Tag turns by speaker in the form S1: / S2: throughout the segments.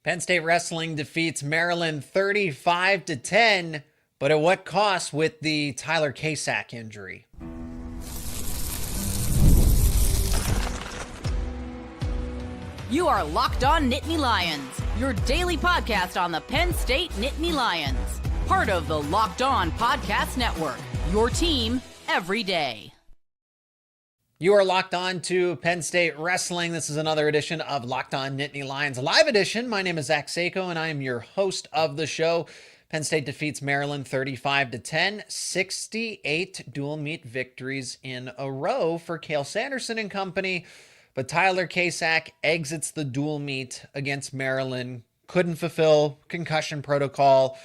S1: Penn State Wrestling defeats Maryland 35-10, but at what cost with the Tyler Kasak injury?
S2: You are Locked On Nittany Lions, your daily podcast on the Penn State Nittany Lions. Part of the Locked On Podcast Network, your team every day.
S1: You are locked on to Penn State Wrestling. This is another edition of Locked On Nittany Lions, a live edition. My name is Zach Seyko, and I am your host of the show. Penn State defeats Maryland 35-10, 68 dual meet victories in a row for Cael Sanderson and company. But Tyler Kasak exits the dual meet against Maryland, couldn't fulfill concussion protocol,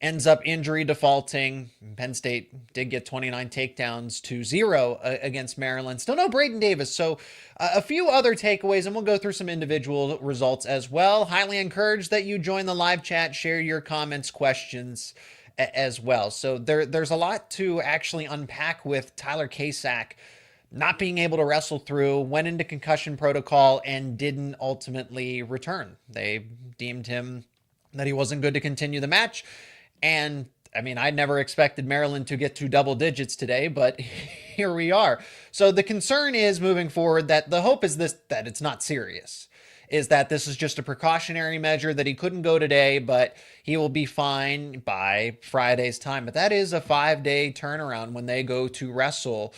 S1: ends up injury defaulting. Penn State did get 29 takedowns to 0 against Maryland. Still no Braden Davis. So a few other takeaways, and we'll go through some individual results as well. Highly encourage that you join the live chat, share your comments, questions as well. So there's a lot to actually unpack with Tyler Kasak not being able to wrestle through, went into concussion protocol, and didn't ultimately return. They deemed him that he wasn't good to continue the match. And I mean, I never expected Maryland to get to double digits today, but here we are. So the concern is moving forward that the hope is that it's not serious, is that this is just a precautionary measure, that he couldn't go today, but he will be fine by Friday's time. But that is a 5-day turnaround when they go to wrestle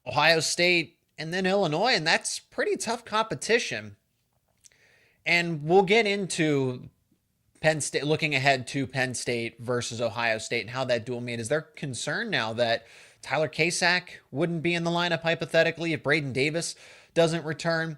S1: Ohio State and then Illinois, and that's pretty tough competition. And we'll get into Penn State, looking ahead to Penn State versus Ohio State and how that dual meet is. They're concerned now that Tyler Kasak wouldn't be in the lineup hypothetically if Braden Davis doesn't return.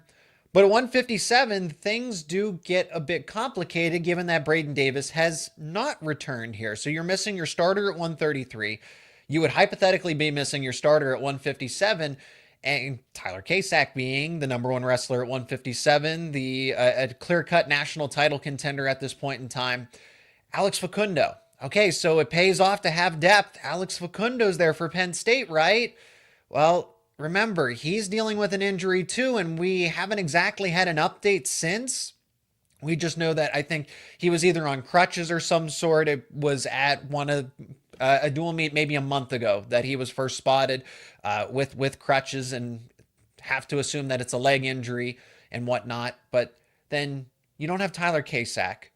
S1: But at 157, things do get a bit complicated given that Braden Davis has not returned here. So you're missing your starter at 133. You would hypothetically be missing your starter at 157. And Tyler Kasak being the number one wrestler at 157, a clear-cut national title contender at this point in time. Alex Facundo. Okay, so it pays off to have depth. Alex Facundo's there for Penn State, right? Well, remember, he's dealing with an injury too, and we haven't exactly had an update since. We just know that I think he was either on crutches or some sort. It was at one of a dual meet maybe a month ago that he was first spotted with crutches, and have to assume that it's a leg injury and whatnot. But then you don't have Tyler Kasak.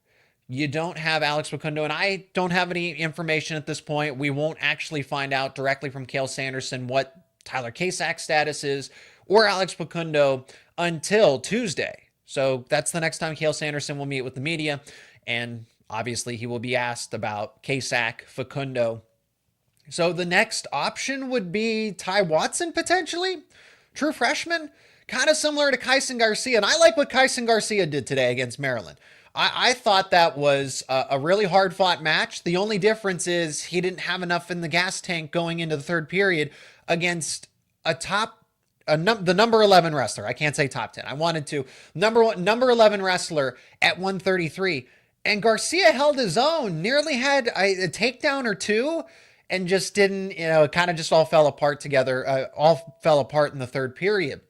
S1: You don't have Alex Facundo, and I don't have any information at this point. We won't actually find out directly from Cael Sanderson what Tyler Kasak's status is or Alex Facundo until Tuesday. So that's the next time Cael Sanderson will meet with the media, and obviously he will be asked about Kasak, Facundo. So the next option would be Ty Watson, potentially. True freshman, kind of similar to Kyson Garcia. And I like what Kyson Garcia did today against Maryland. I thought that was a really hard-fought match. The only difference is he didn't have enough in the gas tank going into the third period against the number 11 wrestler. I can't say top 10. I wanted to. Number 11 wrestler at 133. And Garcia held his own, nearly had a takedown or two, and just didn't, it kind of just all fell apart together, all fell apart in the third period.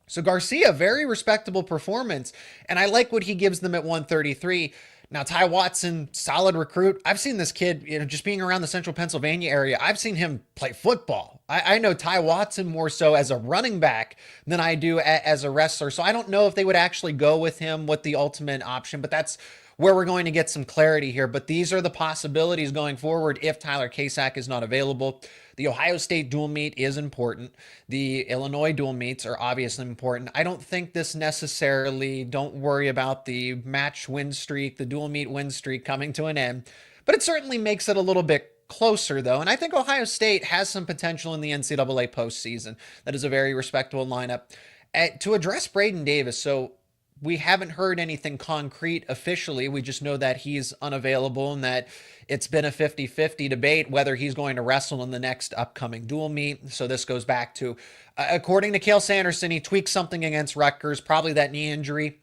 S1: So Garcia, very respectable performance, and I like what he gives them at 133. Now, Ty Watson, solid recruit. I've seen this kid, just being around the central Pennsylvania area, I've seen him play football. I know Ty Watson more so as a running back than I do as a wrestler. So I don't know if they would actually go with him with the ultimate option, but that's where we're going to get some clarity here. But these are the possibilities going forward if Tyler Kasak is not available. The Ohio State dual meet is important. The Illinois dual meets are obviously important. I don't think this necessarily, don't worry about the match win streak, the dual meet win streak coming to an end, but it certainly makes it a little bit closer though. And I think Ohio State has some potential in the NCAA postseason. That is a very respectable lineup. To address Braden Davis, so we haven't heard anything concrete officially. We just know that he's unavailable and that it's been a 50-50 debate whether he's going to wrestle in the next upcoming dual meet. So this goes back to, according to Cael Sanderson, he tweaked something against Rutgers, probably that knee injury.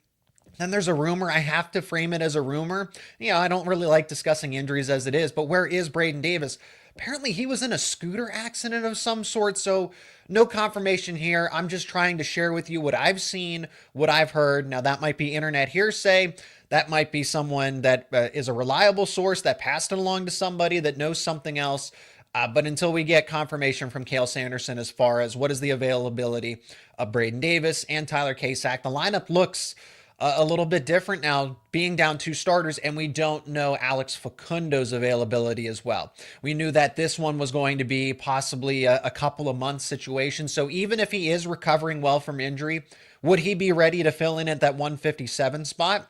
S1: Then there's a rumor. I have to frame it as a rumor. I don't really like discussing injuries as it is, but where is Braden Davis? apparently he was in a scooter accident of some sort. So no confirmation here. I'm just trying to share with you what I've seen, what I've heard. Now that might be internet hearsay. That might be someone that is a reliable source that passed it along to somebody that knows something else. But until we get confirmation from Cale Sanderson as far as what is the availability of Braden Davis and Tyler Kasak, the lineup looks a little bit different now, being down 2 starters, and we don't know Alex Facundo's availability as well. We knew that this one was going to be possibly a couple of months situation. So even if he is recovering well from injury, would he be ready to fill in at that 157 spot?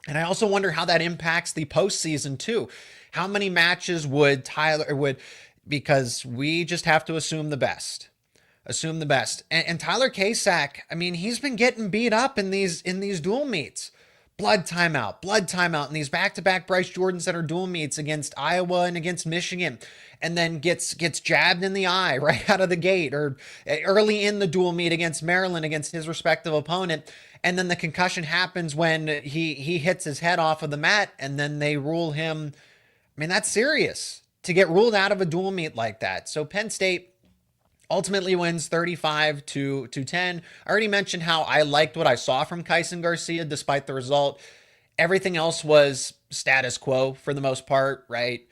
S1: And I also wonder how that impacts the postseason too. How many matches would because we just have to assume the best. Assume the best. And Tyler Kasak, I mean, he's been getting beat up in these dual meets. Blood timeout in these back-to-back Bryce Jordans that are dual meets against Iowa and against Michigan, and then gets jabbed in the eye right out of the gate, or early in the dual meet against Maryland against his respective opponent. And then the concussion happens when he hits his head off of the mat, and then they rule him. I mean, that's serious to get ruled out of a dual meet like that. So Penn State ultimately wins 35-10. I already mentioned how I liked what I saw from Kyson Garcia despite the result. Everything else was status quo for the most part, right?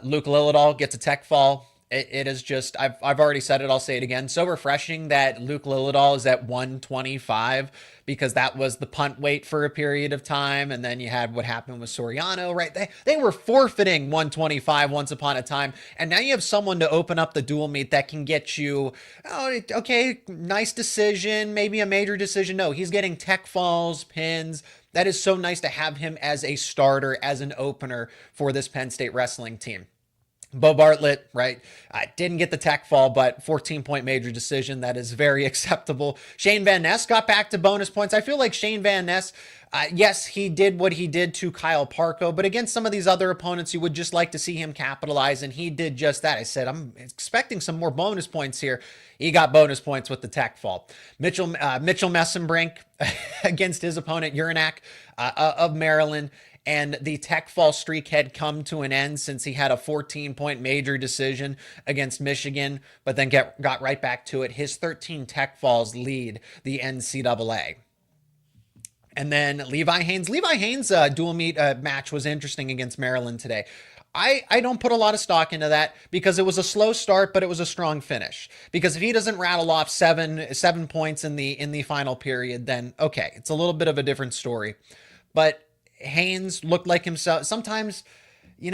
S1: Luke Lillidahl gets a tech fall. It is just, I've already said it, I'll say it again. So refreshing that Luke Lillidahl is at 125, because that was the punt weight for a period of time. And then you had what happened with Soriano, right? They were forfeiting 125 once upon a time. And now you have someone to open up the dual meet that can get you, oh, okay, nice decision, maybe a major decision. No, he's getting tech falls, pins. That is so nice to have him as a starter, as an opener for this Penn State wrestling team. Bo Bartlett, right? Didn't get the tech fall, but 14-point major decision. That is very acceptable. Shane Van Ness got back to bonus points. I feel like Shane Van Ness, yes, he did what he did to Kyle Parko, but against some of these other opponents, you would just like to see him capitalize, and he did just that. I said, I'm expecting some more bonus points here. He got bonus points with the tech fall. Mitchell Messenbrink against his opponent, Uranak of Maryland. And the tech fall streak had come to an end since he had a 14-point major decision against Michigan, but then got right back to it. His 13 tech falls lead the NCAA. And then Levi Haines. Levi Haines' dual meet match was interesting against Maryland today. I don't put a lot of stock into that because it was a slow start, but it was a strong finish. Because if he doesn't rattle off seven points in the final period, then okay, it's a little bit of a different story. But Haynes looked like himself. Sometimes, you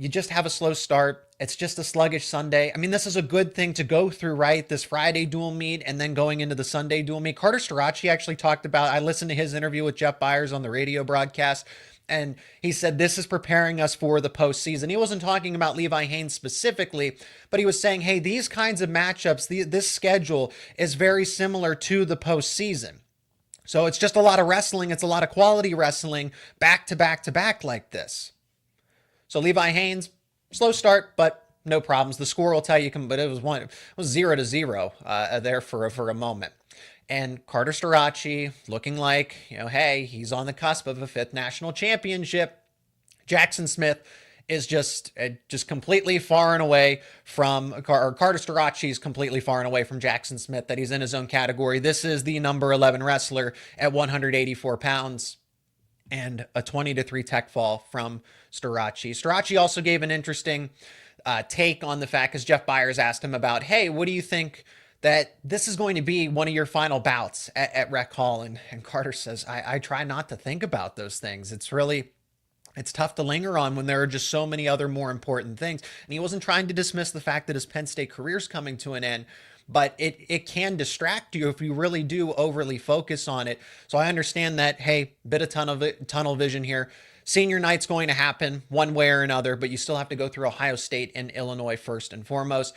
S1: just have a slow start. It's just a sluggish Sunday. I mean, this is a good thing to go through, right? This Friday dual meet and then going into the Sunday dual meet. Carter Starachi actually talked about, I listened to his interview with Jeff Byers on the radio broadcast, and he said this is preparing us for the postseason. He wasn't talking about Levi Haines specifically, but he was saying, hey, these kinds of matchups, this schedule is very similar to the postseason. So it's just a lot of wrestling. It's a lot of quality wrestling back to back to back like this. So Levi Haines, slow start, but no problems. The score will tell you, but it was 0-0 there for a moment. And Carter Starachi looking like, hey, he's on the cusp of a 5th national championship. Jackson Smith is just completely far and away from, or Carter Starachi is completely far and away from Jackson Smith, that he's in his own category. This is the number 11 wrestler at 184 pounds, and a 20-3 tech fall from Starachi. Starachi also gave an interesting take on the fact, because Jeff Byers asked him about, hey, what do you think that this is going to be one of your final bouts at Rec Hall? And Carter says, I try not to think about those things. It's tough to linger on when there are just so many other more important things. And he wasn't trying to dismiss the fact that his Penn State career's coming to an end, but it can distract you if you really do overly focus on it. So I understand that, hey, bit of tunnel vision here. Senior night's going to happen one way or another, but you still have to go through Ohio State and Illinois first and foremost.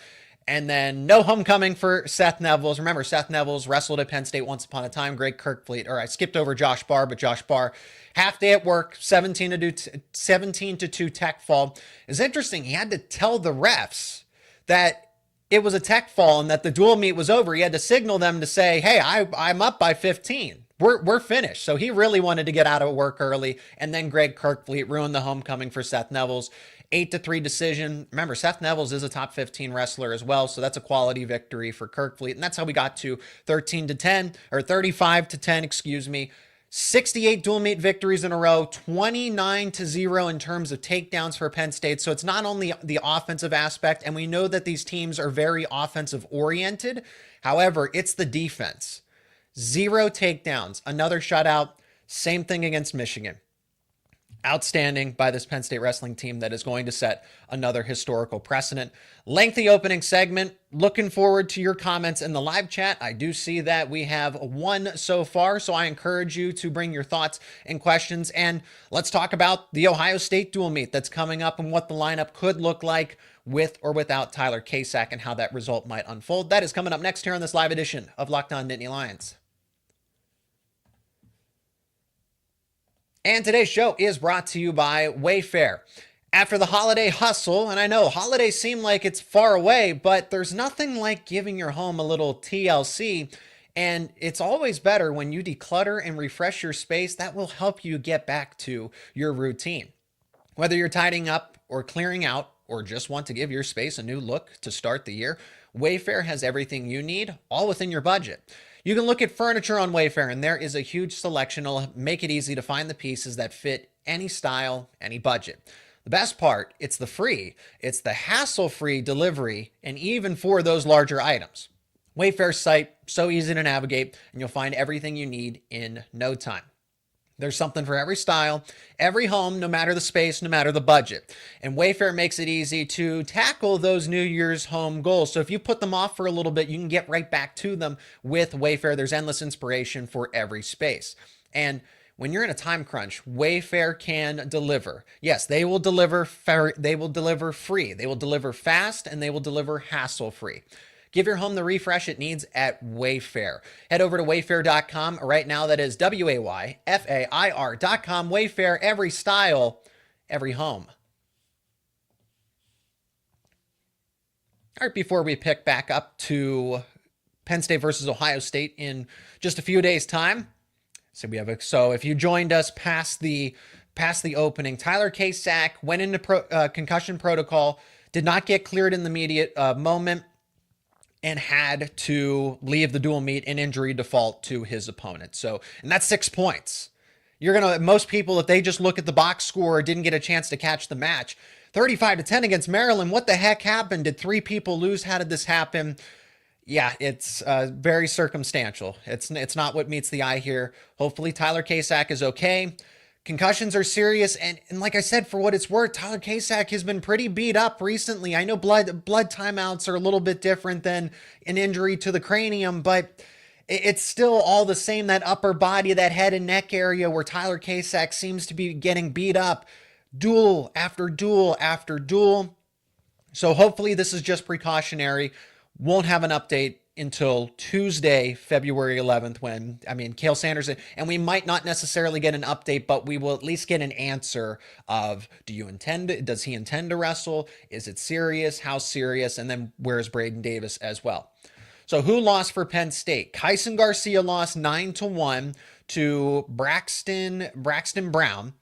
S1: And then no homecoming for Seth Nevels. Remember, Seth Nevels wrestled at Penn State once upon a time. Greg Kirkfleet, or I skipped over Josh Barr, but Josh Barr, half day at work, 17-2 tech fall. It's interesting. He had to tell the refs that it was a tech fall and that the dual meet was over. He had to signal them to say, hey, I'm up by 15. We're finished. So he really wanted to get out of work early. And then Greg Kirkfleet ruined the homecoming for Seth Nevels. 8-3 decision. Remember, Seth Neville's is a top 15 wrestler as well, so that's a quality victory for Kirkfleet. And that's how we got to 13-10, or 35-10, excuse me. 68 dual meet victories in a row, 29-0 in terms of takedowns for Penn State. So it's not only the offensive aspect, and we know that these teams are very offensive oriented. However, it's the defense. 0 takedowns, another shutout. Same thing against Michigan. Outstanding by this Penn State wrestling team that is going to set another historical precedent. Lengthy opening segment. Looking forward to your comments in the live chat. I do see that we have 1 so far, so I encourage you to bring your thoughts and questions. And let's talk about the Ohio State dual meet that's coming up and what the lineup could look like with or without Tyler Kasak and how that result might unfold. That is coming up next here on this live edition of Locked On Nittany Lions. And today's show is brought to you by Wayfair. After the holiday hustle, and I know holidays seem like it's far away, but there's nothing like giving your home a little TLC, and it's always better when you declutter and refresh your space. That will help you get back to your routine. Whether you're tidying up or clearing out, or just want to give your space a new look to start the year, Wayfair has everything you need, all within your budget. You can look at furniture on Wayfair, and there is a huge selection. It'll make it easy to find the pieces that fit any style, any budget. The best part, it's the hassle-free delivery, and even for those larger items. Wayfair's site, so easy to navigate, and you'll find everything you need in no time. There's something for every style, every home, no matter the space, no matter the budget. And Wayfair makes it easy to tackle those New Year's home goals. So if you put them off for a little bit, you can get right back to them with Wayfair. There's endless inspiration for every space. And when you're in a time crunch, Wayfair can deliver. Yes, they will deliver free. They will deliver fast, and they will deliver hassle-free. Give your home the refresh it needs at Wayfair. Head over to wayfair.com right now. That is WAYFAIR.com. Wayfair, every style, every home. All right, before we pick back up to Penn State versus Ohio State in just a few days' time. So if you joined us past the opening, Tyler Kasak went into concussion protocol, did not get cleared in the immediate moment, and had to leave the dual meet in injury default to his opponent. And that's 6 points. Most people, if they just look at the box score, didn't get a chance to catch the match. 35-10 against Maryland. What the heck happened? Did 3 people lose? How did this happen? Yeah, it's very circumstantial. It's not what meets the eye here. Hopefully Tyler Kasak is okay. Concussions are serious, and like I said, for what it's worth, Tyler Kasak has been pretty beat up recently. I know blood timeouts are a little bit different than an injury to the cranium, but it's still all the same, that upper body, that head and neck area where Tyler Kasak seems to be getting beat up duel after duel after duel. So hopefully this is just precautionary. Won't have an update until Tuesday, February 11th, when, Cale Sanders, and we might not necessarily get an update, but we will at least get an answer of, does he intend to wrestle? Is it serious? How serious? And then where's Braden Davis as well? So who lost for Penn State? Kyson Garcia lost 9-1 to Braxton Brown.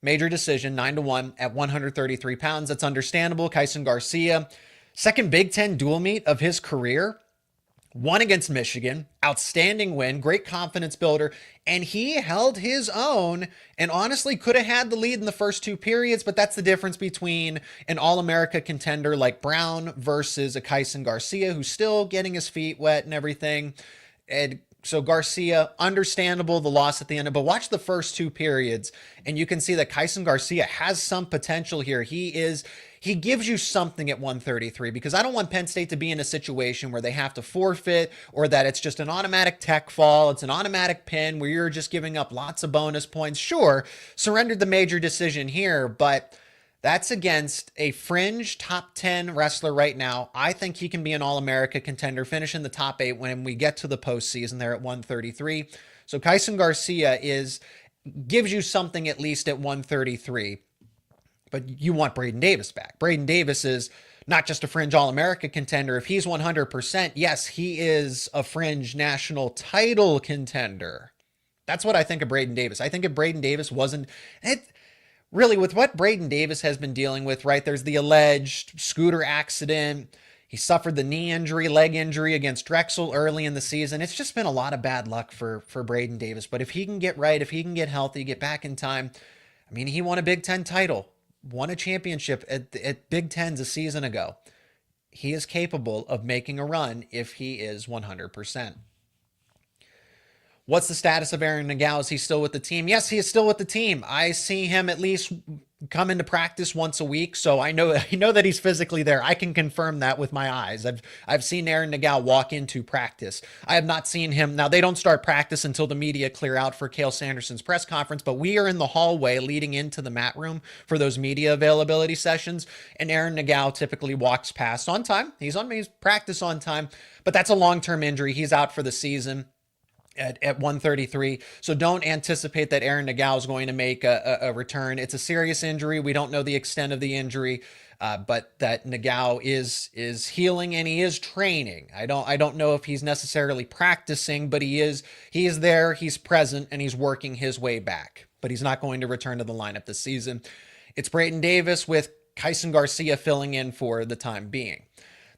S1: Major decision, 9-1 at 133 pounds. That's understandable. Kyson Garcia, second Big Ten dual meet of his career. Won against Michigan, outstanding win, great confidence builder, and he held his own and honestly could have had the lead in the first 2 periods, but that's the difference between an All-America contender like Brown versus a Kyson Garcia who's still getting his feet wet and everything. And so Garcia, understandable, the loss at the end, but watch the first 2 periods and you can see that Kyson Garcia has some potential here. He gives you something at 133, because I don't want Penn State to be in a situation where they have to forfeit, or that it's just an automatic tech fall. It's an automatic pin where you're just giving up lots of bonus points. Sure, surrendered the major decision here, but that's against a fringe top 10 wrestler right now. I think he can be an All-America contender, finish in the top 8 when we get to the postseason there at 133. So Kyson Garcia gives you something at least at 133. But you want Braden Davis back. Braden Davis is not just a fringe All-America contender. If he's 100%, yes, he is a fringe national title contender. That's what I think of Braden Davis. I think if Braden Davis wasn't... really with what Braden Davis has been dealing with, right? There's the alleged scooter accident. He suffered the knee injury, leg injury against Drexel early in the season. It's just been a lot of bad luck for Braden Davis. But if he can get right, if he can get healthy, get back in time, I mean, he won a Big Ten title, won a championship at Big Tens a season ago. He is capable of making a run if he is 100%. What's the status of Aaron Nagao? Is he still with the team? Yes, he is still with the team. I see him at least come into practice once a week, so I know that he's physically there. I can confirm that with my eyes. I've seen Aaron Nagao walk into practice. I have not seen him. Now, they don't start practice until the media clear out for Cale Sanderson's press conference, but we are in the hallway leading into the mat room for those media availability sessions, and Aaron Nagao typically walks past on time. He's practice on time, but that's a long-term injury. He's out for the season at 133. So don't anticipate that Aaron Nagao is going to make a return. It's a serious injury. We don't know the extent of the injury, but that Nagao is healing and he is training. I don't know if he's necessarily practicing, but he is there, he's present, and he's working his way back. But he's not going to return to the lineup this season. It's Braden Davis with Kyson Garcia filling in for the time being.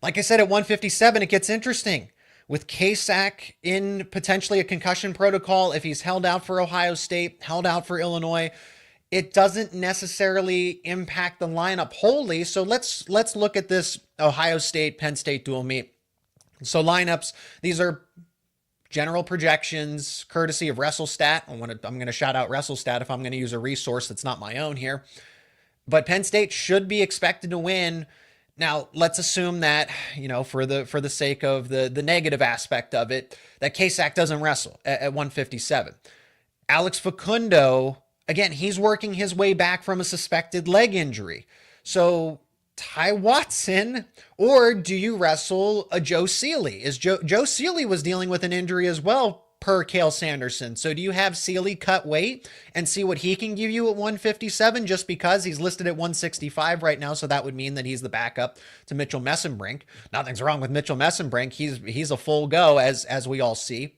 S1: Like I said, at 157, it gets interesting. With Kasak in potentially a concussion protocol, if he's held out for Ohio State, held out for Illinois, it doesn't necessarily impact the lineup wholly. So let's look at this Ohio State, Penn State dual meet. So lineups, these are general projections, courtesy of WrestleStat. I'm going to shout out WrestleStat if I'm going to use a resource that's not my own here. But Penn State should be expected to win. Now, let's assume that, for the sake of the negative aspect of it, that Kasak doesn't wrestle at 157. Alex Facundo, again, he's working his way back from a suspected leg injury. So Ty Watson, or do you wrestle a Joe Seeley? Joe Seeley was dealing with an injury as well, per Cale Sanderson. So do you have Seeley cut weight and see what he can give you at 157 just because he's listed at 165 right now? So that would mean that he's the backup to Mitchell Messenbrink. Nothing's wrong with Mitchell Messenbrink. He's a full go as we all see.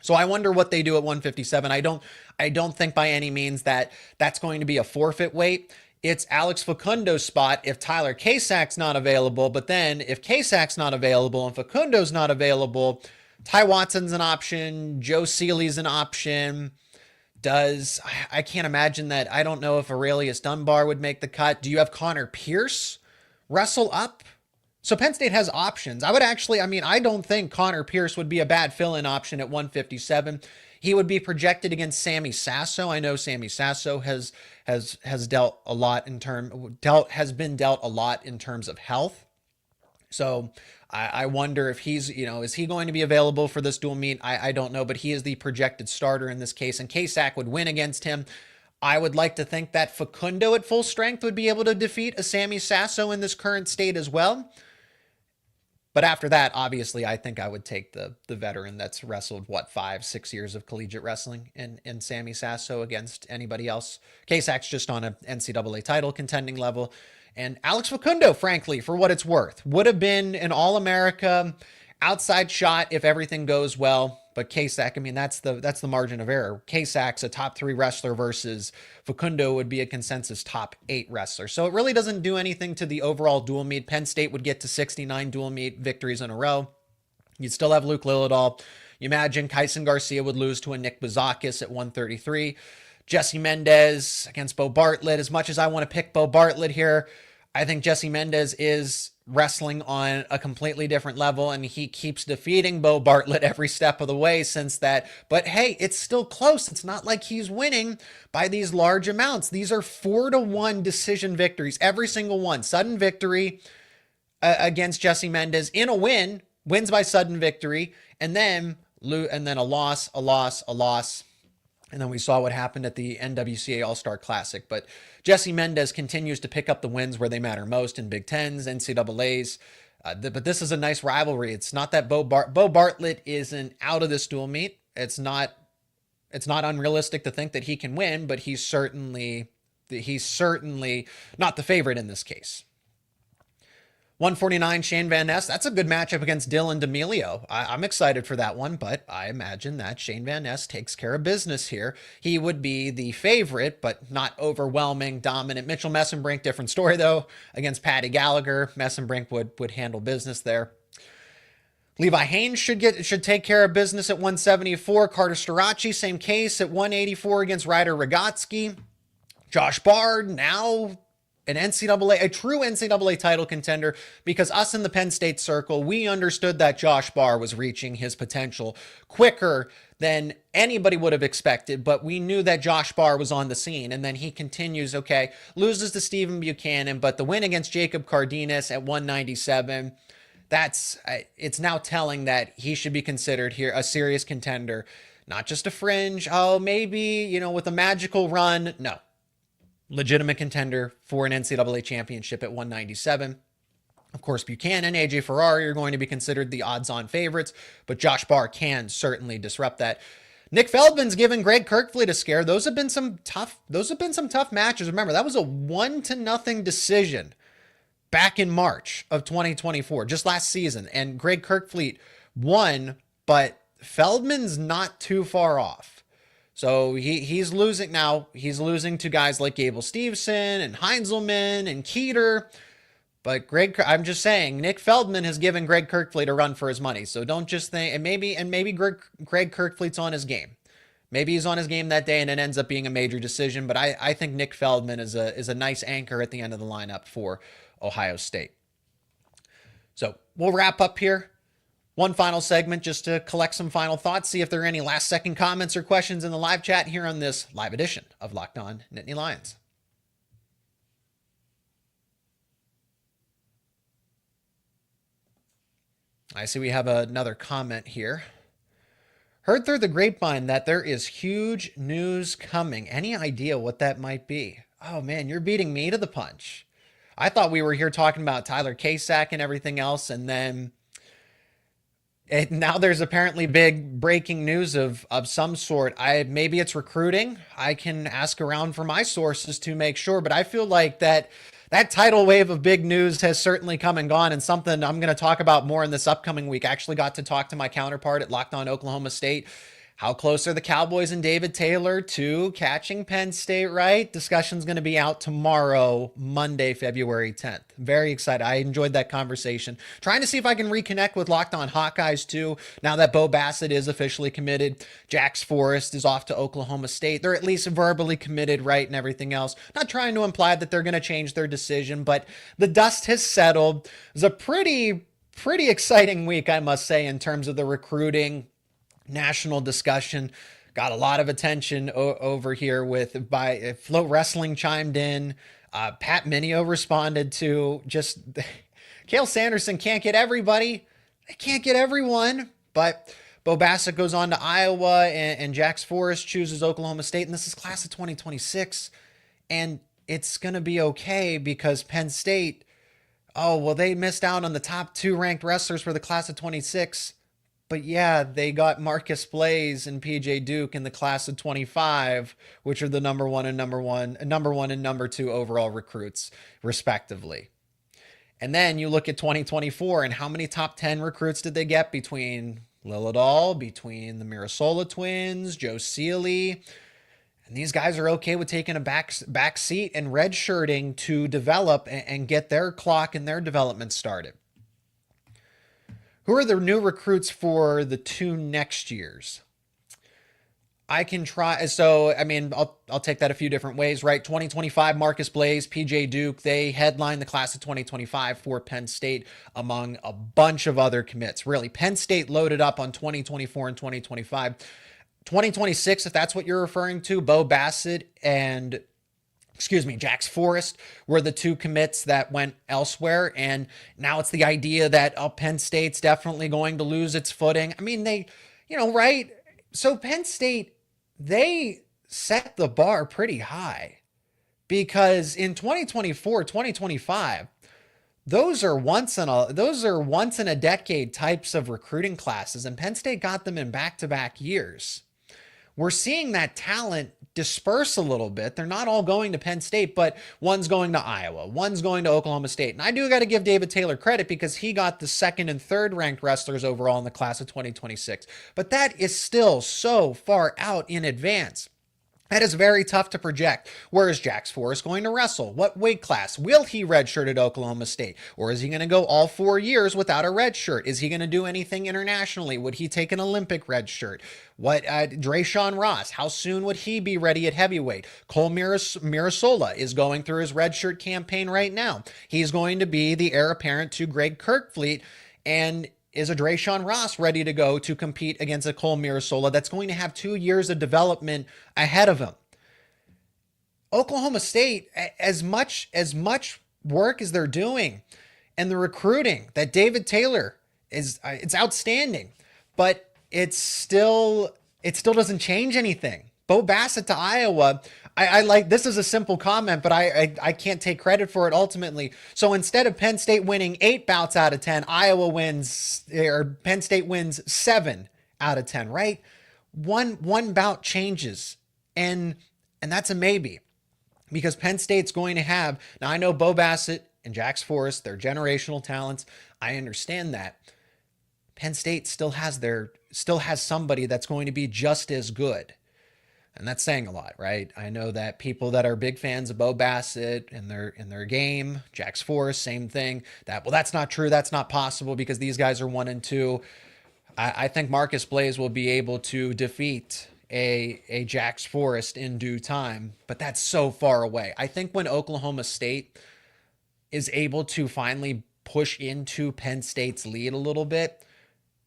S1: So I wonder what they do at 157. I don't think by any means that that's going to be a forfeit weight. It's Alex Facundo's spot if Tyler Kasak's not available. But then if Kasak's not available and Facundo's not available, Ty Watson's an option. Joe Seeley's an option. I can't imagine that. I don't know if Aurelius Dunbar would make the cut. Do you have Connor Pierce wrestle up? So Penn State has options. I don't think Connor Pierce would be a bad fill-in option at 157. He would be projected against Sammy Sasso. I know Sammy Sasso has been dealt a lot in terms of health. So I wonder if is he going to be available for this dual meet? I don't know, but he is the projected starter in this case, and Kasak would win against him. I would like to think that Facundo at full strength would be able to defeat a Sammy Sasso in this current state as well. But after that, obviously, I think I would take the veteran that's wrestled, 5-6 years of collegiate wrestling in Sammy Sasso against anybody else. Kasak's just on an NCAA title contending level. And Alex Facundo, frankly, for what it's worth, would have been an All-America outside shot if everything goes well. But Kasak, that's the margin of error. Kasak's a top 3 wrestler versus Facundo would be a consensus top 8 wrestler. So it really doesn't do anything to the overall dual meet. Penn State would get to 69 dual meet victories in a row. You'd still have Luke Lillidahl. You imagine Kyson Garcia would lose to a Nick Bazakis at 133. Jesse Mendez against Bo Bartlett. As much as I want to pick Bo Bartlett here, I think Jesse Mendez is wrestling on a completely different level, and he keeps defeating Bo Bartlett every step of the way since that. But hey, it's still close. It's not like he's winning by these large amounts. These are 4-1 decision victories, every single one. Sudden victory against Jesse Mendez in a wins by sudden victory, and then a loss. And then we saw what happened at the NWCA All-Star Classic. But Jesse Mendez continues to pick up the wins where they matter most in Big Tens, NCAAs. But this is a nice rivalry. It's not that Bo Bartlett isn't out of this dual meet. It's not unrealistic to think that he can win, but he's certainly not the favorite in this case. 149, Shane Van Ness. That's a good matchup against Dylan D'Amelio. I'm excited for that one, but I imagine that Shane Van Ness takes care of business here. He would be the favorite, but not overwhelming, dominant. Mitchell Messenbrink, different story though. Against Patty Gallagher, Messenbrink would handle business there. Levi Haynes should take care of business at 174. Carter Starachi, same case at 184 against Ryder Rogotsky. Josh Bard, now a true NCAA title contender, because us in the Penn State circle, we understood that Josh Bard was reaching his potential quicker than anybody would have expected, but we knew that Josh Bard was on the scene, and then he continues, loses to Stephen Buchanan, but the win against Jacob Cardenas at 197, it's now telling that he should be considered here a serious contender, not just a fringe, maybe, with a magical run. No. Legitimate contender for an NCAA championship at 197. Of course, Buchanan, AJ Ferrari are going to be considered the odds-on favorites, but Josh Bard can certainly disrupt that. Nick Feldman's given Greg Kirkfleet a scare. Those have been some tough matches. Remember, that was a 1-0 decision back in March of 2024, just last season, and Greg Kirkfleet won, but Feldman's not too far off. So he's losing now. He's losing to guys like Gable Steveson and Heinzelman and Keeter. But I'm just saying, Nick Feldman has given Greg Kirkfleet a run for his money. So don't just think, and maybe Greg Kirkfleet's on his game. Maybe he's on his game that day and it ends up being a major decision. But I think Nick Feldman is a nice anchor at the end of the lineup for Ohio State. So we'll wrap up here. One final segment just to collect some final thoughts, see if there are any last second comments or questions in the live chat here on this live edition of Locked On Nittany Lions. I see we have another comment here. Heard through the grapevine that there is huge news coming. Any idea what that might be? Oh man, you're beating me to the punch. I thought we were here talking about Tyler Kasak and everything else, and then now there's apparently big breaking news of some sort. Maybe it's recruiting. I can ask around for my sources to make sure, but I feel like that tidal wave of big news has certainly come and gone, and something I'm going to talk about more in this upcoming week. I actually got to talk to my counterpart at Locked On Oklahoma State. How close are the Cowboys and David Taylor to catching Penn State, right? Discussion's going to be out tomorrow, Monday, February 10th. Very excited. I enjoyed that conversation. Trying to see if I can reconnect with Locked On Hawkeyes too, now that Bo Bassett is officially committed. Jax Forrest is off to Oklahoma State. They're at least verbally committed, right, and everything else. Not trying to imply that they're going to change their decision, but the dust has settled. It was a pretty exciting week, I must say, in terms of the recruiting national discussion. Got a lot of attention over here by Float Wrestling chimed in. Pat Minio responded to just Cale Sanderson can't get everybody. They can't get everyone, but Bo Bassett goes on to Iowa and Jax Forrest chooses Oklahoma State. And this is class of 2026. And it's going to be okay because Penn State, they missed out on the top 2 ranked wrestlers for the class of 26. But yeah, they got Marcus Blaze and PJ Duke in the class of 25, which are the number one and number 2 overall recruits, respectively. And then you look at 2024 and how many top 10 recruits did they get between Lilladall, between the Mirasola twins, Joe Seeley. And these guys are okay with taking a back seat and redshirting to develop and get their clock and their development started. Who are the new recruits for the 2 next years? I can try. So, I'll take that a few different ways, right? 2025, Marcus Blaze, PJ Duke, they headline the class of 2025 for Penn State among a bunch of other commits. Really, Penn State loaded up on 2024 and 2025. 2026, if that's what you're referring to, Bo Bassett and Jax Forrest were the 2 commits that went elsewhere. And now it's the idea that Penn State's definitely going to lose its footing. Right? So Penn State, they set the bar pretty high because in 2024, 2025, those are once in a decade types of recruiting classes, and Penn State got them in back-to-back years. We're seeing that talent disperse a little bit. They're not all going to Penn State, but one's going to Iowa, one's going to Oklahoma State. And I do got to give David Taylor credit because he got the second and third ranked wrestlers overall in the class of 2026. But that is still so far out in advance. That is very tough to project. Where is Jax Forrest going to wrestle? What weight class? Will he redshirt at Oklahoma State? Or is he going to go all 4 years without a red shirt? Is he going to do anything internationally? Would he take an Olympic red shirt? What, Drayshawn Ross, how soon would he be ready at heavyweight? Cole Mirasola is going through his red shirt campaign right now. He's going to be the heir apparent to Greg Kirkfleet, and is a Drayshawn Ross ready to go to compete against a Cole Mirasola that's going to have 2 years of development ahead of him? Oklahoma State, as much work as they're doing, and the recruiting that David Taylor is, it's outstanding, but it still doesn't change anything. Bo Bassett to Iowa. I like, this is a simple comment, but I can't take credit for it ultimately. So instead of Penn State winning 8 bouts out of 10, Iowa wins, or Penn State wins 7 out of 10, right? One bout changes, and that's a maybe, because Penn State's going to have, now I know Bo Bassett and Jax Forrest, they're generational talents. I understand that. Penn State still has somebody that's going to be just as good. And that's saying a lot, right? I know that people that are big fans of Bo Bassett and their game, Jax Forrest, same thing. That's not true. That's not possible because these guys are 1 and 2. I think Marcus Blaze will be able to defeat a Jax Forrest in due time, but that's so far away. I think when Oklahoma State is able to finally push into Penn State's lead a little bit,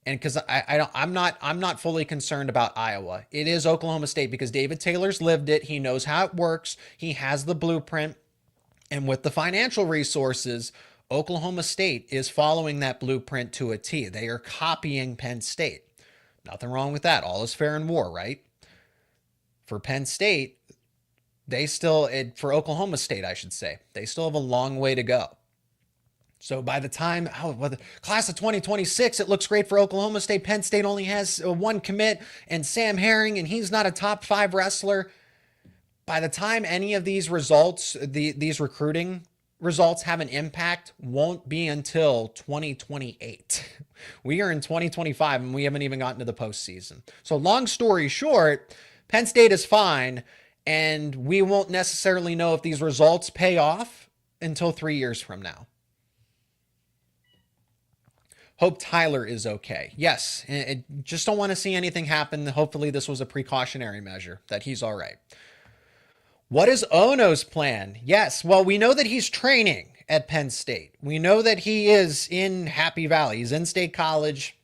S1: and because I'm not fully concerned about Iowa. It is Oklahoma State because David Taylor's lived it. He knows how it works. He has the blueprint. And with the financial resources, Oklahoma State is following that blueprint to a T. They are copying Penn State. Nothing wrong with that. All is fair in war, right? For Penn State, for Oklahoma State, I should say, they still have a long way to go. So by the time, the class of 2026, it looks great for Oklahoma State. Penn State only has 1 commit, and Sam Herring, and he's not a top 5 wrestler. By the time any of these results, these recruiting results have an impact, won't be until 2028. We are in 2025, and we haven't even gotten to the postseason. So long story short, Penn State is fine, and we won't necessarily know if these results pay off until 3 years from now. Hope Tyler is okay. Yes, just don't want to see anything happen. Hopefully this was a precautionary measure, that he's all right. What is Ono's plan? Yes, well, we know that he's training at Penn State. We know that he is in Happy Valley. He's in State College.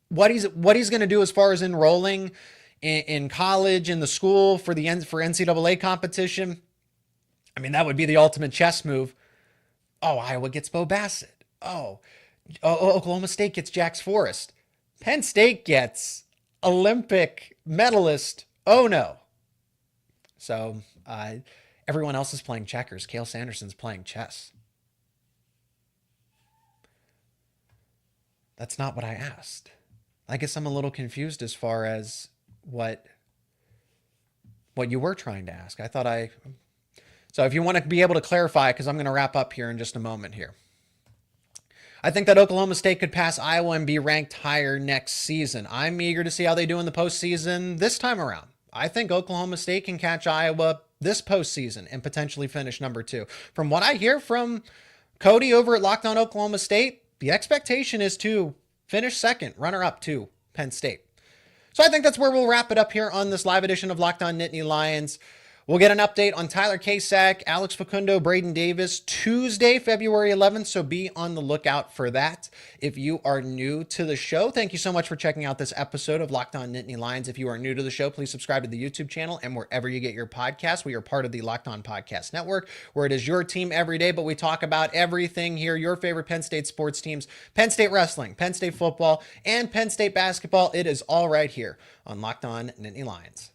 S1: What he's going to do as far as enrolling in college, in the school for NCAA competition, I mean, that would be the ultimate chess move. Oh, Iowa gets Bo Bassett. Oh, Oklahoma State gets Jax Forrest. Penn State gets Olympic medalist Ono. So everyone else is playing checkers. Cale Sanderson's playing chess. That's not what I asked. I guess I'm a little confused as far as what you were trying to ask. So if you want to be able to clarify, because I'm going to wrap up here in just a moment here. I think that Oklahoma State could pass Iowa and be ranked higher next season. I'm eager to see how they do in the postseason this time around. I think Oklahoma State can catch Iowa this postseason and potentially finish number 2. From what I hear from Cody over at Locked On Oklahoma State, the expectation is to finish second, runner-up to Penn State. So I think that's where we'll wrap it up here on this live edition of Locked On Nittany Lions. We'll get an update on Tyler Kasak, Alex Facundo, Braden Davis, Tuesday, February 11th, so be on the lookout for that. If you are new to the show, thank you so much for checking out this episode of Locked On Nittany Lions. If you are new to the show, please subscribe to the YouTube channel and wherever you get your podcasts. We are part of the Locked On Podcast Network, where it is your team every day, but we talk about everything here, your favorite Penn State sports teams, Penn State wrestling, Penn State football, and Penn State basketball. It is all right here on Locked On Nittany Lions.